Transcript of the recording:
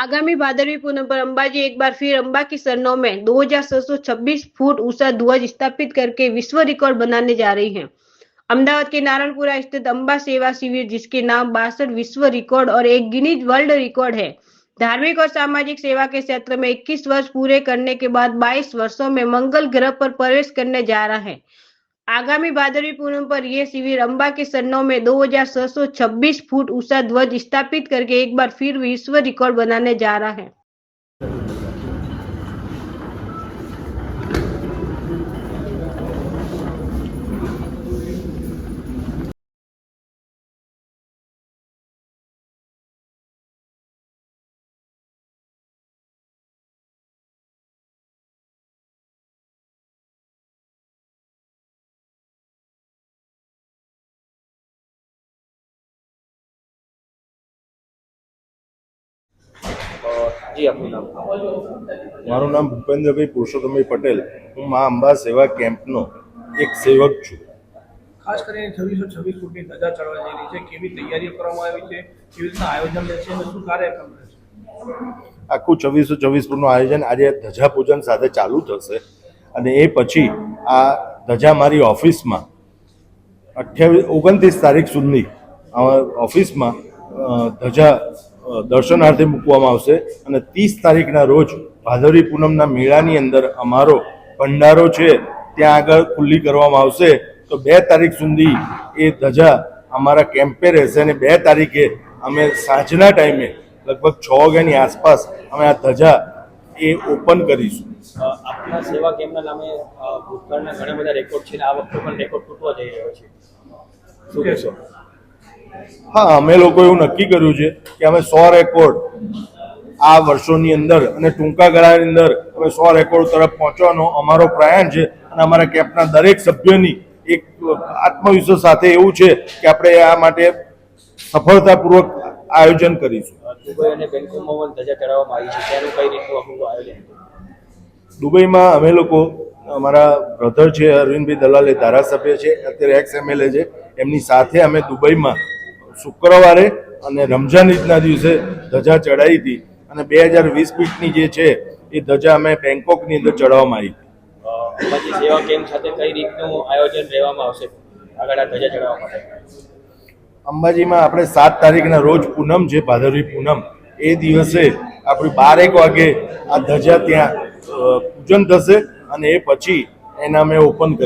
आगामी भादरवी पूनम पर अंबाजी एक बार फिर अंबा की सरनों में 2726 फुट ऊंचा ध्वज स्थापित करके विश्व रिकॉर्ड बनाने जा रही है। अहमदाबाद के नारायणपुरा स्थित अंबा सेवा शिविर, जिसके नाम 62 विश्व रिकॉर्ड और एक गिनीज वर्ल्ड रिकॉर्ड है, धार्मिक और सामाजिक सेवा के क्षेत्र में 21 वर्ष पूरे करने के बाद 22 वर्षों में मंगल ग्रह पर प्रवेश करने जा रहा है। आगामी भादरवी पूनम पर यह शिविर अंबा के सरनों में 2726 फुट ऊंचा ध्वज स्थापित करके एक बार फिर विश्व रिकॉर्ड बनाने जा रहा है। જી આપનું નામ? મારું નામ ભૂપેન્દ્રભાઈ પુરુષોત્તમભાઈ પટેલ. હું મા અંબા સેવા કેમ્પનો એક સેવક છું. ખાસ કરીને 2626 ફૂટની ધજા ચડવા જઈ રહી છે, કેવી તૈયારીઓ કરવામાં આવી છે, કેવી રીતના આયોજન રહેશે અને શું કાર્યક્રમ રહેશે? આખું 2626 ફૂટનું આયોજન આજે ધજા પૂજન સાથે ચાલુ થશે અને એ પછી આ ધજા મારી ઓફિસમાં 29 તારીખ સુધી ઓફિસમાં ધજા દર્શનાર્થે મૂકવામાં આવશે અને 30 તારીખના રોજ ભાદરવી પૂનમના મેળાની અંદર અમારો ભંડારો છે ત્યાં આગળ ખુલ્લી કરવામાં આવશે. તો 2 તારીખ સુધી એ ધજા અમારા કેમ્પે રહેશે અને 2 તારીખે અમે સાંજના ટાઈમે લગભગ 6 વાગ્યાની આસપાસ અમે આ ધજા એ ઓપન કરીશું. આપના સેવા કેમ્પના નામે ભૂતકાળના ઘણા બધા રેકોર્ડ છે અને આ વખતે પણ રેકોર્ડ તૂટવા જઈ રહ્યો છે, શું કહેશો? હા, અમે લોકો એવું નક્કી કર્યું છે કે અમે 100 રેકોર્ડ આ વર્ષોની અંદર અને ટૂંકા ગાળાની અંદર અમે 100 રેકોર્ડ તરફ પહોંચવાનો અમારો પ્રયાસ છે અને અમારા કેમ્પના દરેક સભ્યોની એક આત્મવિશ્વાસ સાથે એવું છે કે આપણે આ માટે સફળતાપૂર્વક આયોજન કરીશું. દુબઈ અને બેંકોકમાં ધજા ચડાવવામાં આવી છે, ત્યાંનું કઈ રીતનું આખું આયોજન? દુબઈમાં અમે લોકો, અમારા બ્રધર છે અરવિંદભાઈ દલાલ, એ ધારાસભ્ય છે, અત્યારે એક્સ MLA છે, એમની સાથે અમે દુબઈમાં શુક્રવારે અને રમઝાન ઈદના દિવસે ધજા ચડાવી હતી અને 2020 ફીટની જે છે એ ધજા અમે બેંકોકની અંદર ચડાવવામાં આવી હતી. અંબાજી સેવા કેમ્પ સાથે કઈ રીતનું આયોજન રહેવામાં આવશે આગળ આ ધજા ચડાવવા માટે? અંબાજીમાં આપણે 7 તારીખના રોજ પૂનમ છે, ભાદરવી પૂનમ, એ દિવસે આપણી 12 વાગે આ ધજા ત્યાં પૂજન થશે અને એ પછી એને અમે ઓપન કરીશું.